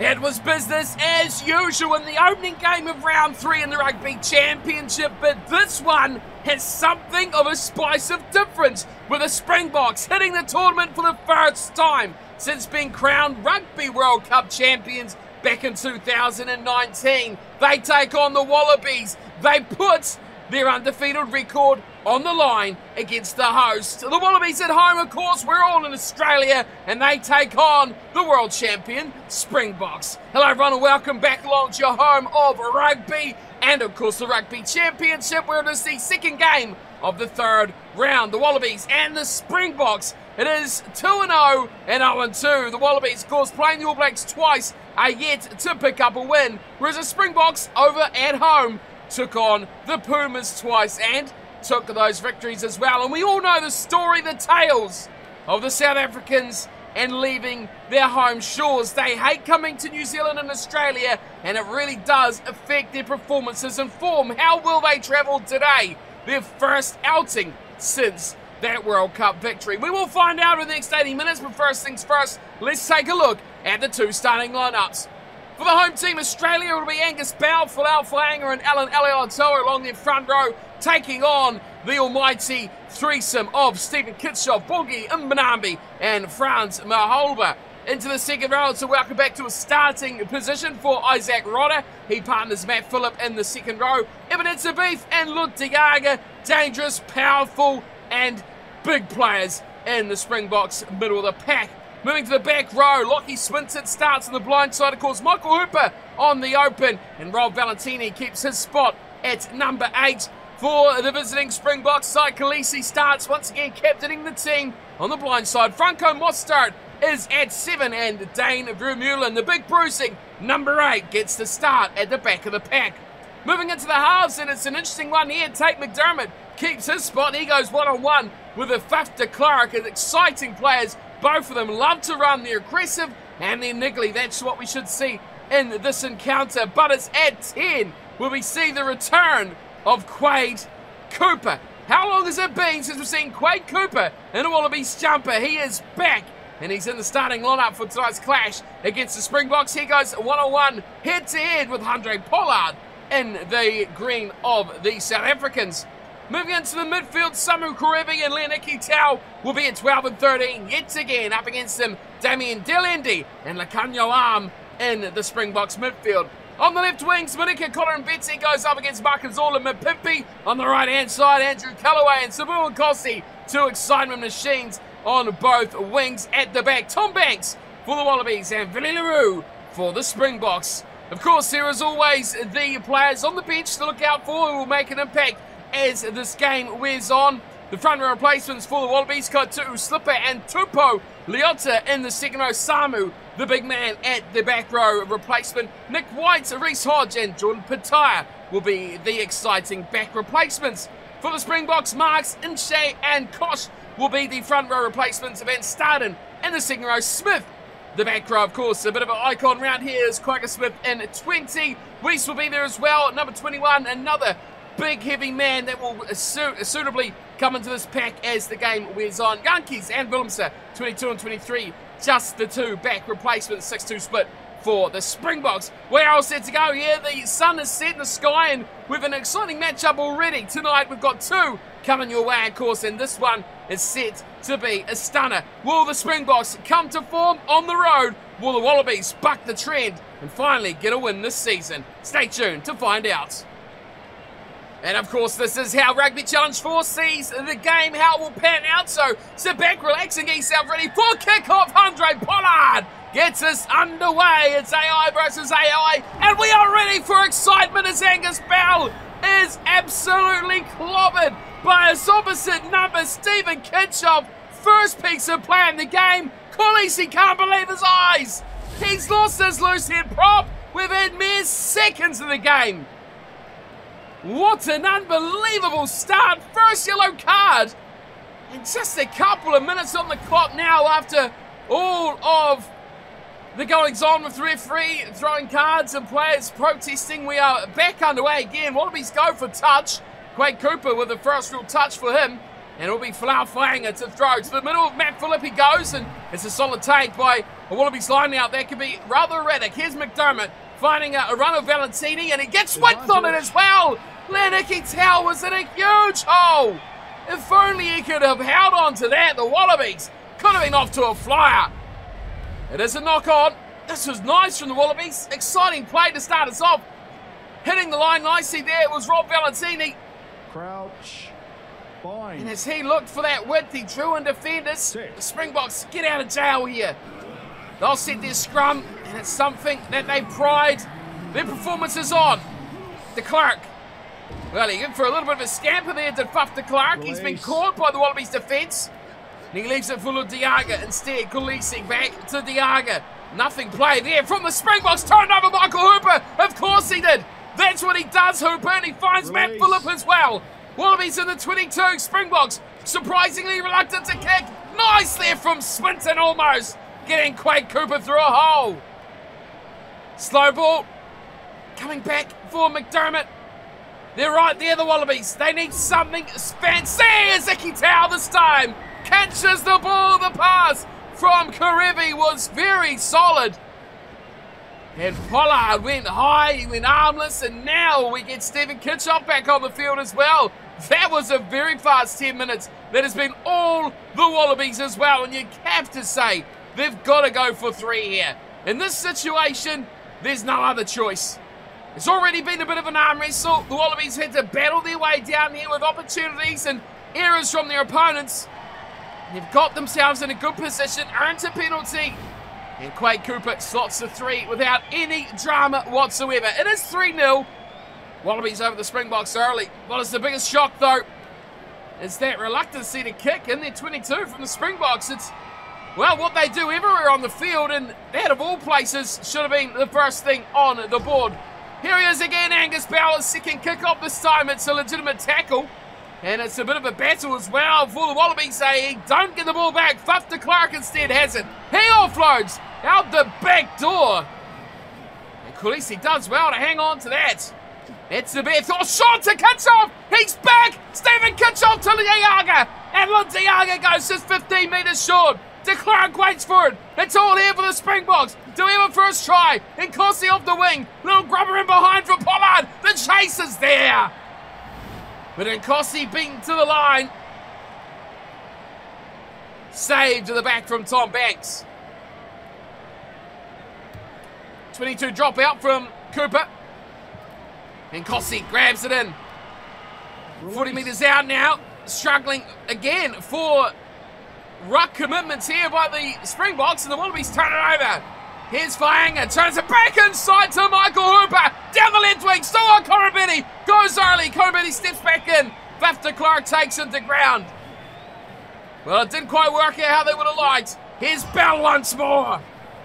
It was business as usual in the opening game of round 3 in the Rugby Championship, but this one has something of a spice of difference, with the Springboks hitting the tournament for the first time since being crowned Rugby World Cup champions back in 2019. They take on the Wallabies. They put their undefeated record on the line against the host. The Wallabies at home, of course, we're all in Australia, and they take on the world champion Springboks. Hello everyone and welcome back along to your home of rugby and of course the Rugby Championship, where it is the second game of the third round. The Wallabies and the Springboks. It is 2-0 and 0-2. The Wallabies, of course, playing the All Blacks twice, are yet to pick up a win, whereas the Springboks over at home took on the Pumas twice and took those victories as well. And we all know the story, the tales of the South Africans and leaving their home shores. They hate coming to New Zealand and Australia, and it really does affect their performances and form. How will they travel today? Their first outing since that World Cup victory. We will find out in the next 80 minutes, but first things first, let's take a look at the two starting lineups. For the home team, Australia, it will be Angus Bell, Folau Fainga'a and Alan Aliotoa along their front row, taking on the almighty threesome of Stephen Kitshoff, Bogi Mbonambi and Franz Maholba. Into the second row to welcome back to a starting position for Isaac Rodda. He partners Matt Phillip in the second row. Ebenezer Beef and Luke Diaga, dangerous, powerful and big players in the Springboks middle of the pack. Moving to the back row, Lockie Swinton starts on the blind side. Of course, Michael Hooper on the open, and Rob Valentini keeps his spot at number 8. For the visiting Springboks side, Khaleesi starts once again captaining the team on the blind side. Franco Mostert is at 7, and Dane Vermeulen, the big bruising number 8, gets the start at the back of the pack. Moving into the halves, and it's an interesting one here. Tate McDermott keeps his spot. He goes one-on-one with a Faf de Klerk, as exciting players. Both of them love to run. They're aggressive and they're niggly. That's what we should see in this encounter. But it's at 10 where we see the return of QUADE Cooper. How long has it been since we've seen QUADE Cooper in a Wallabies jumper? He is back, and he's in the starting lineup for tonight's clash against the Springboks. He goes one-on-one, head-to-head with Andre Pollard in the green of the South Africans. Moving into the midfield, Samu Kerevi and Leoniki Tau will be at 12 and 13. Yet again, up against them, Damien Delendi and Lakanyo Arm in the Springboks midfield. On the left wings, Monica Colin Betsy goes up against Makazola Mapimpi. On the right-hand side, Andrew Callaway and Sabu Nkosi, two excitement machines on both wings. At the back, Tom Banks for the Wallabies and Vinny LaRue for the Springboks. Of course, there is always the players on the bench to look out for who will make an impact as this game wears on. The front row replacements for the Wallabies, Kotu Slipper and Tupo Leota in the second row. Samu, the big man, at the back row replacement. Nick White, Reece Hodge and Jordan Pataya will be the exciting back replacements. For the Springboks, Marks, Inche and Kosh will be the front row replacements. Van Staden in the second row. Smith, the back row, of course, a bit of an icon round here is Quagga Smith in 20. Weiss will be there as well at number 21, another big heavy man that will suitably come into this pack as the game wears on. Yankees and Willemse, 22 and 23, just the two back replacements, 6-2 split for the Springboks. We're all set to go. Yeah, the sun is set in the sky, and we've an exciting matchup already. Tonight we've got two coming your way, of course, and this one is set to be a stunner. Will the Springboks come to form on the road? Will the Wallabies buck the trend and finally get a win this season? Stay tuned to find out. And of course, this is how Rugby Challenge 4 sees the game, how it will pan out. So sit back, relax, and get yourself ready for kickoff. Andre Pollard gets us underway. It's AI versus AI, and we are ready for excitement as Angus Bell is absolutely clobbered by his opposite number, Stephen Kitshoff. First piece of play in the game. Khaleesi can't believe his eyes. He's lost his loose head prop within mere seconds of the game. What an unbelievable start. First yellow card. And just a couple of minutes on the clock now after all of the goings on with the referee throwing cards and players protesting. We are back underway again. Wallabies go for touch. QUADE Cooper with the first real touch for him. And it'll be Folau Fainga'a to throw to the middle of Matt Phillip. He goes, and it's a solid take by a Wallabies line now. That could be rather erratic. Here's McDermott finding a run of Valentini, and he gets width on it as well. Lennocky Tau was in a huge hole. If only he could have held on to that, the Wallabies could have been off to a flyer. It is a knock on. This was nice from the Wallabies. Exciting play to start us off. Hitting the line nicely there, it was Rob Valentini. Crouch. Bind. And as he looked for that width, he drew in defenders. The Springboks get out of jail here. They'll set their scrum, and it's something that they pride their performances on. De Klerk. Well, he went for a little bit of a scamper there, did Faf de Klerk. He's been caught by the Wallabies defence. And he leaves it for Diaga instead. Kulisi back to Diaga. Nothing played there from the Springboks. Turned over Michael Hooper. Of course he did. That's what he does, Hooper, and he finds Matt Phillip as well. Wallabies in the 22. Springboks surprisingly reluctant to kick. Nice there from Swinton almost. Getting Quade Cooper through a hole. Slow ball. Coming back for McDermott. They're right there, the Wallabies. They need something fancy. Ziki Tau this time. Catches the ball. The pass from Karevi was very solid. And Pollard went high, he went armless, and now we get Stephen Kitchoff back on the field as well. That was a very fast 10 minutes. That has been all the Wallabies as well, and you have to say, they've got to go for 3 here. In this situation, there's no other choice. It's already been a bit of an arm wrestle. The Wallabies had to battle their way down here with opportunities and errors from their opponents. They've got themselves in a good position, earned a penalty. And Quade Cooper slots the 3 without any drama whatsoever. It is 3-0. Wallabies over the Springboks early. What is the biggest shock, though, is that reluctancy to kick in their 22 from the Springboks. It's, well, what they do everywhere on the field, and that, of all places, should have been the first thing on the board. Here he is again, Angus Bowers, second kick-off this time. It's a legitimate tackle. And it's a bit of a battle as well for the Wallabies. They don't get the ball back. Faf de Klerk instead has it. He offloads out the back door. And Kulisi does well to hang on to that. It's the best. Oh, shot to Kitchoff. He's back. Stephen Kitchoff to Diaga. And Diaga goes just 15 metres short. De Klerk waits for it. It's all here for the Springboks. Do we have a first try? And Kossi off the wing. Little grubber in behind for Pollard. The chase is there. But Nkosi beaten to the line. Saved to the back from Tom Banks. 22 drop out from Cooper. Nkosi grabs it in. 40 metres out now. Struggling again for ruck commitments here by the Springboks, and the Wallabies turn it over. Here's Fainga, turns it back inside to Michael Hooper. Down the left wing, still on Korobeni. Goes early, Korobeni steps back in. Faf de Klerk takes him to ground. Well, it didn't quite work out how they would have liked. Here's Bell once more.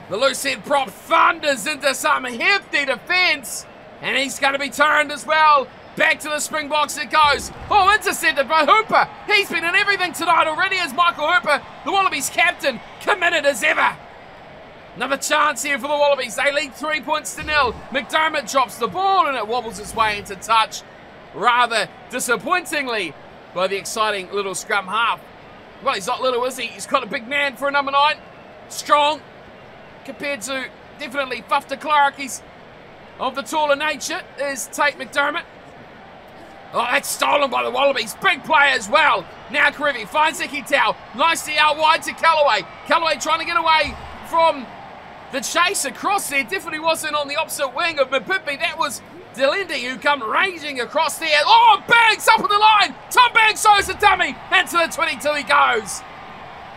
The loose head prop thunders into some hefty defence. And he's going to be turned as well. Back to the Springboks it goes. Oh, intercepted by Hooper. He's been in everything tonight already as Michael Hooper, the Wallabies captain, committed as ever. Another chance here for the Wallabies. They lead 3 points to 0. McDermott drops the ball and it wobbles its way into touch. Rather disappointingly by the exciting little scrum half. Well, he's not little, is he? He's got a big man for a number 9. Strong compared to definitely Faf de Klerk. He's of the taller nature is Tate McDermott. Oh, that's stolen by the Wallabies. Big play as well. Now Karevi finds Ziki Tau. Nicely out wide to Callaway. Callaway trying to get away from the chase across there. Definitely wasn't on the opposite wing of Mpipi. That was Delendi who come raging across there. Oh, Banks up on the line. Tom Banks shows the dummy. And to the 22 he goes.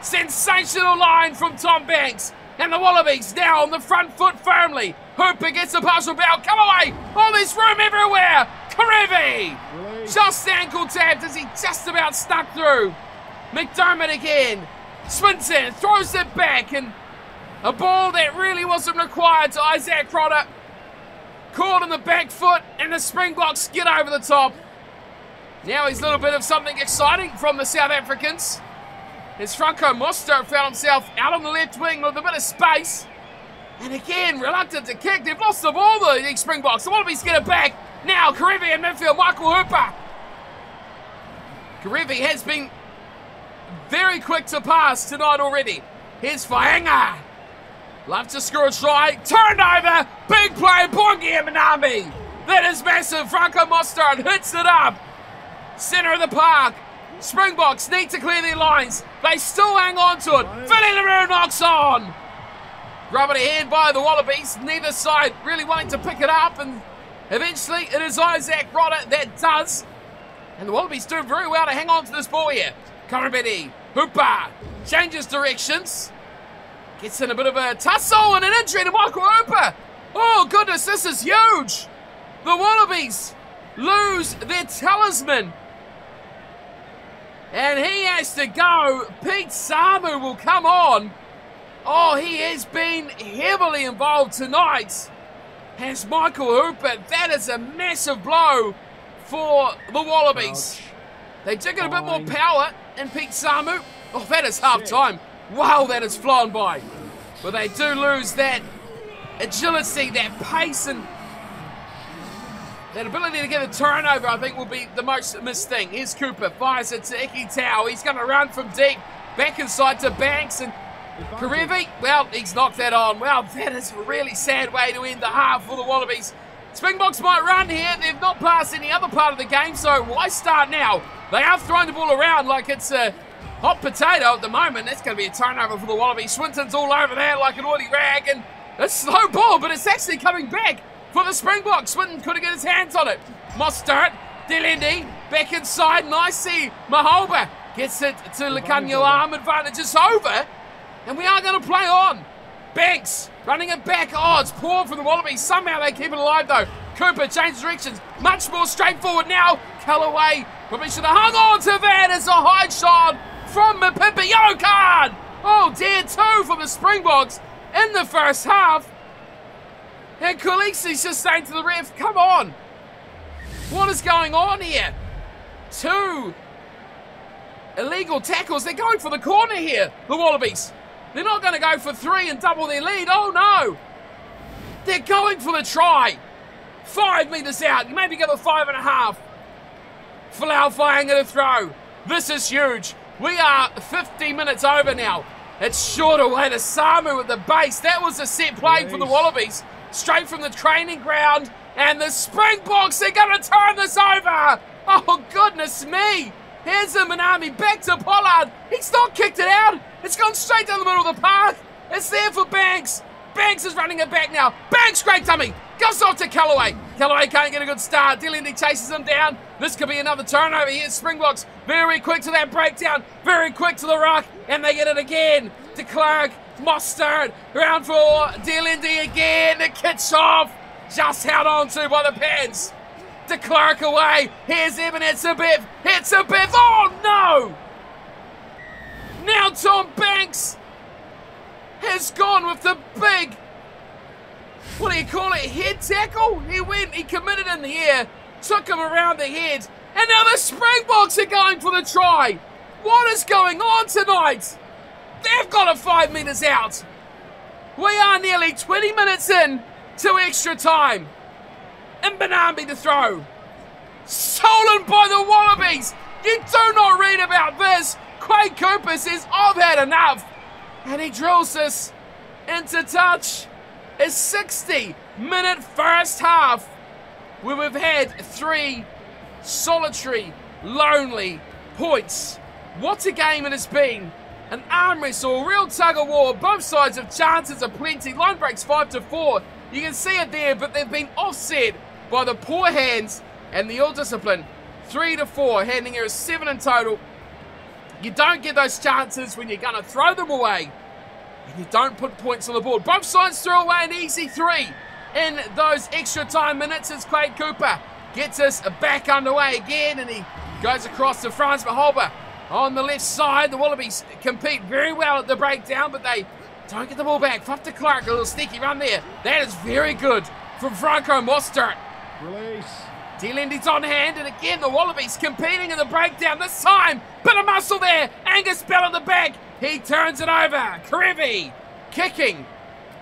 Sensational line from Tom Banks. And the Wallabies now on the front foot firmly. Hooper gets a partial bow. Come away. Oh, there's room everywhere. Karevi. Just ankle tapped as he just about stuck through. McDermott again. Swinton throws it back. And a ball that really wasn't required to Isaac Crotter. Caught on the back foot. And the Springboks get over the top. Now he's a little bit of something exciting from the South Africans. As Franco Moster found himself out on the left wing with a bit of space. And again, reluctant to kick. They've lost the ball, the Springboks. The Wallabies get it back. Now, Karevi in midfield. Michael Hooper. Karevi has been very quick to pass tonight already. Here's Fainga. Love to score a try. Turned over. Big play. Bongi and Manami. That is massive. Franco Mostard hits it up. Center of the park. Springboks need to clear their lines. They still hang on to it. Philly LaRue knocks on. Rubbing ahead by the Wallabies. Neither side really wanting to pick it up. And eventually it is Isaac Rodder that does. And the Wallabies do very well to hang on to this ball here. Karabedi. Hooper. Changes directions. Gets in a bit of a tussle and an injury to Michael Hooper. Oh goodness, this is huge. The Wallabies lose their talisman. And he has to go. Pete Samu will come on. Oh, he has been heavily involved tonight. Has Michael Hooper. That is a massive blow for the Wallabies. Ouch. They do get a bit more power in Pete Samu. Oh, that is half time. Wow, that has flown by. But they do lose that agility, that pace, and that ability to get a turnover, I think, will be the most missed thing. Here's Cooper, fires it to Iki Tau. He's going to run from deep, back inside to Banks, and Karevi, well, he's knocked that on. Well, that is a really sad way to end the half for the Wallabies. Springboks might run here. They've not passed any other part of the game, so why start now? They are throwing the ball around like it's a hot potato at the moment. That's going to be a turnover for the Wallabies. Swinton's all over there like an oily rag, and a slow ball, but it's actually coming back for the Springboks. Swinton couldn't get his hands on it. Mostert, Delendi, back inside, nicely. Mahoba gets it to Lekanyo. Arm advantage is over, and we are going to play on. Banks running it back. Oh, it's poor from the Wallabies. Somehow they keep it alive, though. Cooper changes directions. Much more straightforward now. Callaway probably should have hung on to that. It's a high shot from Mapimpi. Yellow card. Oh, dear, 2 from the Springboks in the first half. And Kulixi's just saying to the ref, come on. What is going on here? 2 illegal tackles. They're going for the corner here, the Wallabies. They're not going to go for 3 and double their lead. Oh, no. They're going for the try. 5 metres out. You maybe give it 5.5. Folau firing at a throw. This is huge. We are 50 minutes over now. It's short away to Samu at the base. That was a set play for the Wallabies. Straight from the training ground. And the Springboks are going to turn this over. Oh, goodness me. Here's the Manami back to Pollard. He's not kicked it out. It's gone straight down the middle of the park. It's there for Banks. Banks is running it back now. Banks, great dummy. Goes off to Callaway. Callaway can't get a good start. Delendi chases him down. This could be another turnover here. Springboks very quick to that breakdown. Very quick to the ruck. And they get it again to Clark. Mostard. Round for Delendi again. It kicks off. Just held on to by the pants. To Clark away. Here's Eben. It's a bit. It's a bit. Oh, no. Now Tom Banks has gone with the big, what do you call it, head tackle? He went, he committed in the air, took him around the head, and now the Springboks are going for the try. What is going on tonight? They've got it 5 metres out. We are nearly 20 minutes in to extra time. And Banambi to throw. Stolen by the Wallabies. You do not read about this. Quade Cooper says, I've had enough. And he drills this into touch. A 60-minute first half where we've had 3 solitary, lonely points. What a game it has been. An arm wrestle, a real tug-of-war. Both sides have chances aplenty. Line breaks 5-4. You can see it there, but they've been offset by the poor hands and the ill-discipline. 3-4, handing here is 7 in total. You don't get those chances when you're going to throw them away. And you don't put points on the board. Both sides throw away an easy 3 in those extra time minutes as Quade Cooper gets us back underway again. And he goes across to Franz Maholba on the left side. The Wallabies compete very well at the breakdown, but they don't get the ball back. Fuff to Clark, a little sneaky run there. That is very good from Franco Mostert. Release. Delendi's on hand, and again the Wallabies competing in the breakdown. This time, bit of muscle there. Angus Bell at the back. He turns it over. Karevi kicking.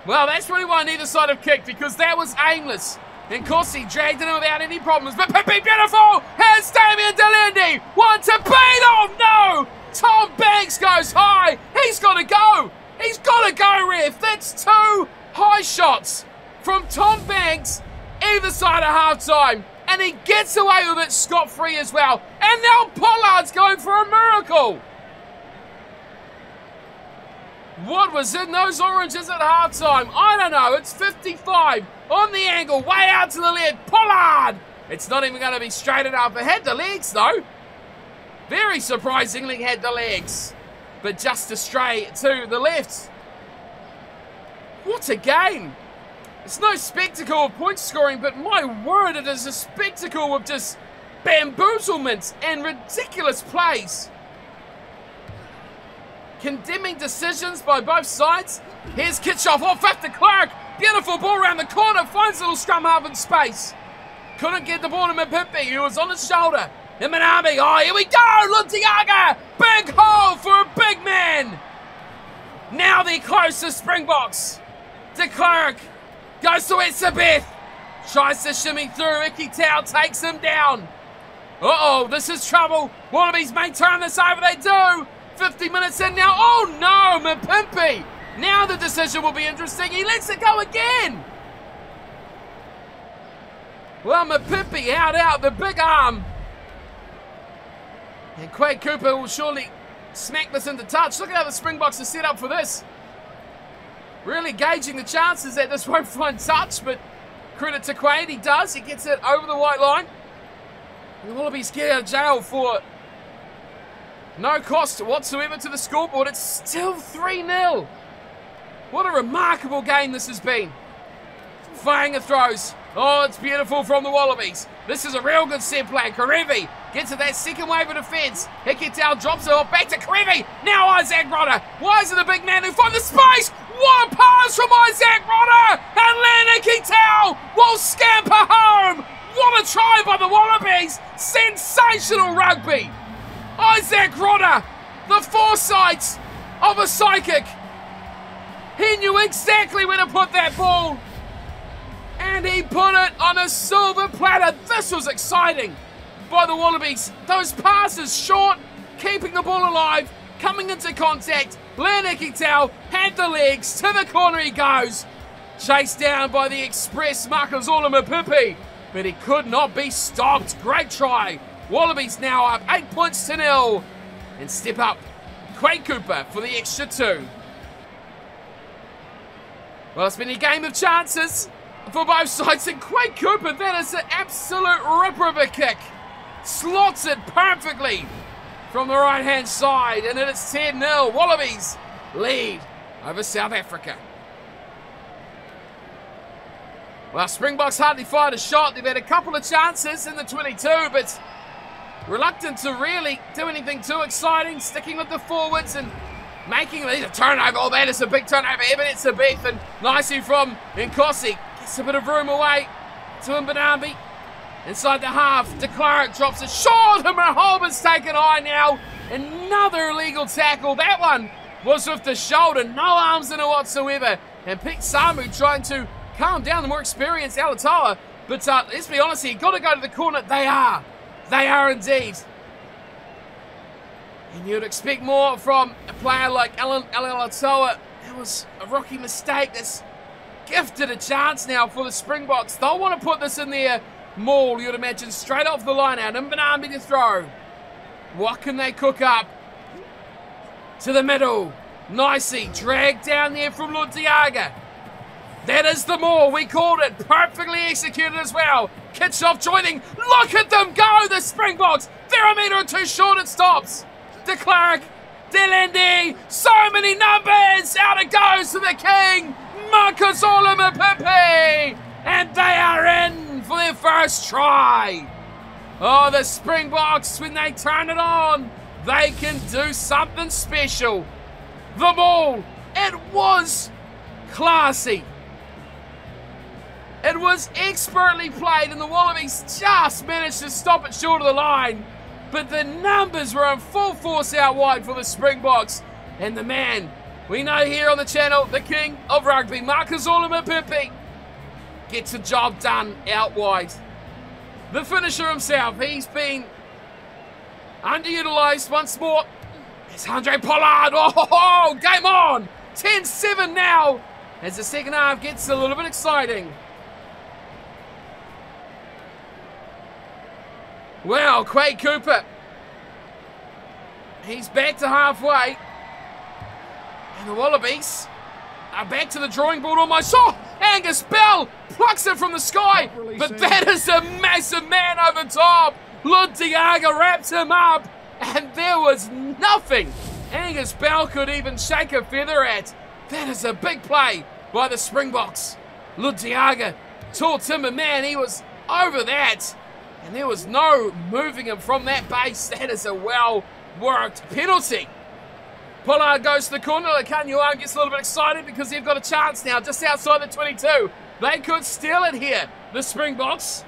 Well, that's really why neither side have kicked, because that was aimless. And Corsi dragged it in without any problems. But Pippi beautiful. Here's Damien Delendi. One to beat. Oh no! Tom Banks goes high. He's got to go. He's got to go, ref. That's 2 high shots from Tom Banks either side of half-time. And he gets away with it scot-free as well. And now Pollard's going for a miracle. What was in those oranges at half-time? I don't know. It's 55 on the angle, way out to the left. Pollard! It's not even going to be straight enough. It had the legs, though. Very surprisingly had the legs. But just astray to the left. What a game. It's no spectacle of point scoring, but my word, it is a spectacle of just bamboozlement and ridiculous plays. Condemning decisions by both sides. Here's Kitchoff off after Clark. Beautiful ball around the corner. Finds a little scrum half in space. Couldn't get the ball to Mapimpi, who was on his shoulder. Imanami. Oh, here we go. Luntiaga. Big hole for a big man. Now they're close to Springboks. De Klerk goes to Etzebeth. Tries to shimmy through. Iki Tau takes him down. Uh-oh, this is trouble. Wallabies may turn this over. They do. 50 minutes in now. Oh no, Mapimpi. Now the decision will be interesting. He lets it go again. Well, Mapimpi held out the big arm. And Quade Cooper will surely smack this into touch. Look at how the Springboks are set up for this. Really gauging the chances that this won't find touch, but credit to Quade, he does. He gets it over the white line. And the Wallabies get out of jail for no cost whatsoever to the scoreboard. It's still 3-0. What a remarkable game this has been. Fainga throws. Oh, it's beautiful from the Wallabies. This is a real good set play. Karevi gets to that second wave of defence. Hikitau drops it off back to Karevi. Now Isaac Rodder. Why is it the big man who finds the space? What a pass from Isaac Rodder! And Len Hikitau will scamper home. What a try by the Wallabies. Sensational rugby. Isaac Rodder, the foresight of a psychic. He knew exactly where to put that ball. And he put it on a silver platter. This was exciting by the Wallabies. Those passes short, keeping the ball alive, coming into contact. Len Hikitau had the legs. To the corner he goes. Chased down by the express Makazole Mapimpi. But he could not be stopped. Great try. Wallabies now up 8 points to 0. And step up Quade Cooper for the extra 2. Well, it's been a game of chances for both sides. And Quade Cooper, that is an absolute ripper of a kick. Slots it perfectly from the right-hand side. And it is 10-0. Wallabies lead over South Africa. Well, Springboks hardly fired a shot. They've had a couple of chances in the 22, but reluctant to really do anything too exciting. Sticking with the forwards and making a turnover. Oh, that is a big turnover. It's a beef, and nicely from Nkosi. Gets a bit of room away to Mbonambi. Inside the half, De Klerk drops it short, and Merholman's taken high now. Another illegal tackle. That one was with the shoulder. No arms in it whatsoever. And Pete Samu trying to calm down the more experienced Alatoa. But let's be honest here, got to go to the corner. They are. They are indeed. And you'd expect more from a player like Alan Alatoa. That was a rookie mistake. That's gifted a chance now for the Springboks. They'll want to put this in their maul, you'd imagine, straight off the line out. Mbonambi to throw. What can they cook up? To the middle. Nicely dragged down there from Luntiaga. That is the maul. We called it. Perfectly executed as well. Kitchoff joining. Look at them go, the Springboks. They're a metre or two short. It stops. De Klerk. Delendi. So many numbers. Out it goes to the king. Makazole Mapimpi. And they are in for their first try. Oh, the Springboks, when they turn it on, they can do something special. The maul. It was classy. It was expertly played, and the Wallabies just managed to stop it short of the line. But the numbers were in full force out wide for the Springboks. And the man we know here on the channel, the king of rugby, Makazole Mapimpi, gets the job done out wide. The finisher himself, he's been underutilised once more. It's Andre Pollard. Oh, game on! 10-7 now as the second half gets a little bit exciting. Wow, QUADE Cooper. He's back to halfway. And the Wallabies are back to the drawing board almost. Oh, Angus Bell plucks it from the sky. But that is a massive man over top. Luntiaga wraps him up. And there was nothing Angus Bell could even shake a feather at. That is a big play by the Springboks. Luntiaga, tall timber man, he was over that. And there was no moving him from that base. That is a well-worked penalty. Pollard goes to the corner. Kanyuan gets a little bit excited because they've got a chance now just outside the 22. They could steal it here, the Springboks.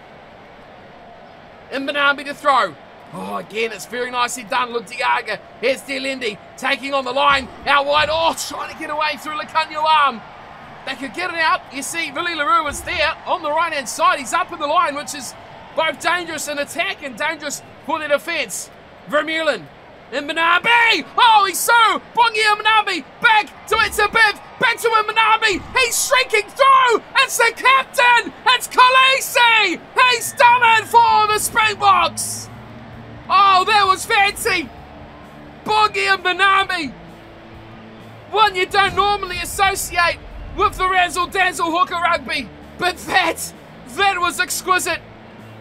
Mbanabi to throw. Oh, again, it's very nicely done. Luntiaga. Here's Delendi taking on the line. Out wide. Oh, trying to get away through Lekanyuam. They could get it out. You see, Willie LaRue is there on the right-hand side. He's up in the line, which is both dangerous in attack and dangerous for their defence. Vermeulen. Mbanabi. Oh, he's so. Bongi Mbanabi. Back to Itzabeth. Back to Mbanabi. He's shrieking through. It's the captain. It's Khaleesi. He's done it for the Springboks. Oh, that was fancy. Bongi Mbanabi. One you don't normally associate with the razzle-dazzle hooker rugby. But that was exquisite.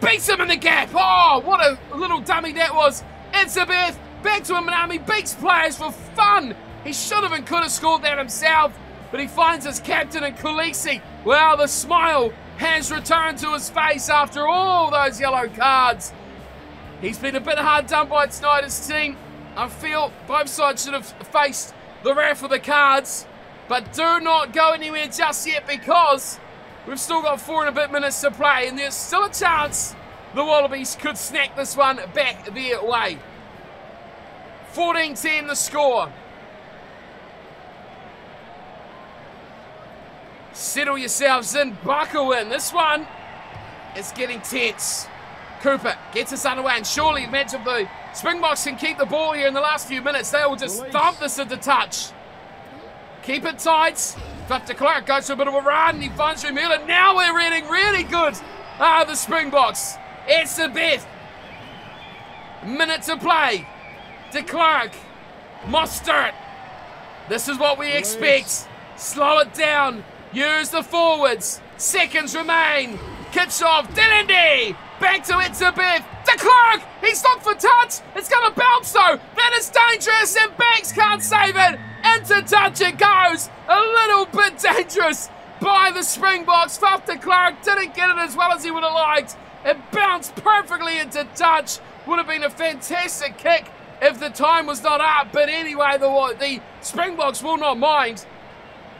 Beats him in the gap. Oh, what a little dummy that was. Itzabeth. Back to Mbanabi. Beats players for fun. He should have and could have scored that himself. But he finds his captain in Khaleesi. Well, the smile has returned to his face after all those yellow cards. He's been a bit hard done by Snyder's team. I feel both sides should have faced the wrath of the cards. But do not go anywhere just yet because we've still got 4 and a bit minutes to play. And there's still a chance the Wallabies could snack this one back their way. 14-10 the score. Settle yourselves in, buckle in. This one is getting tense. Cooper gets us underway, and surely imagine the Springboks can keep the ball here in the last few minutes. They will just thump this into touch. Keep it tight. Flip de Klerk goes for a bit of a run, and he finds Vermeulen. Now we're reading really good. The Springboks. It's the Beth. Minute to play. De Klerk. Mostert. This is what we expect. Slow it down. Use the forwards. Seconds remain. Kitchov. Delendi. Back to Itzabeth. De Klerk. He's looked for touch. It's going to bounce though. That is dangerous and Banks can't save it. Into touch it goes. A little bit dangerous by the Springboks. Faf de Klerk didn't get it as well as he would have liked. It bounced perfectly into touch. Would have been a fantastic kick if the time was not up. But anyway, the Springboks will not mind.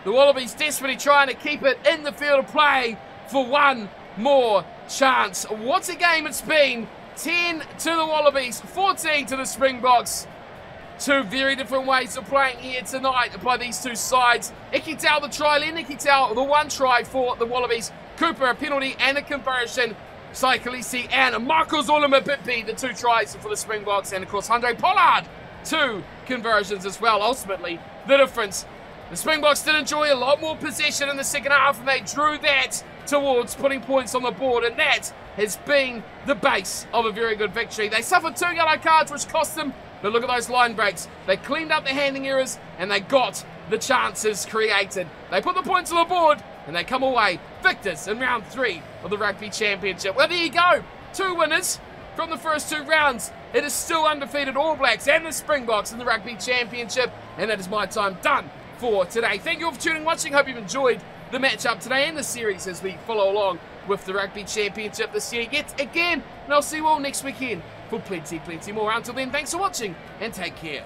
The Wallabies desperately trying to keep it in the field of play for one more chance. What a game it's been. 10 to the Wallabies, 14 to the Springboks. Two very different ways of playing here tonight by these two sides. Ikitau the try, Len Ikitau the one try for the Wallabies. Cooper a penalty and a conversion. Khaleesi and Marcos Olamapipi the 2 tries for the Springboks. And of course Handré Pollard 2 conversions as well. Ultimately the difference. The Springboks did enjoy a lot more possession in the second half and they drew that towards putting points on the board, and that has been the base of a very good victory. They suffered 2 yellow cards which cost them, but look at those line breaks. They cleaned up the handing errors and they got the chances created. They put the points on the board and they come away victors in round 3 of the Rugby Championship. Well, there you go. 2 winners from the first 2 rounds. It is still undefeated All Blacks and the Springboks in the Rugby Championship, and that is my time done for today. Thank you all for tuning and watching. Hope you've enjoyed the matchup today and the series as we follow along with the Rugby Championship this year yet again. And I'll see you all next weekend for plenty more. Until then, thanks for watching and take care.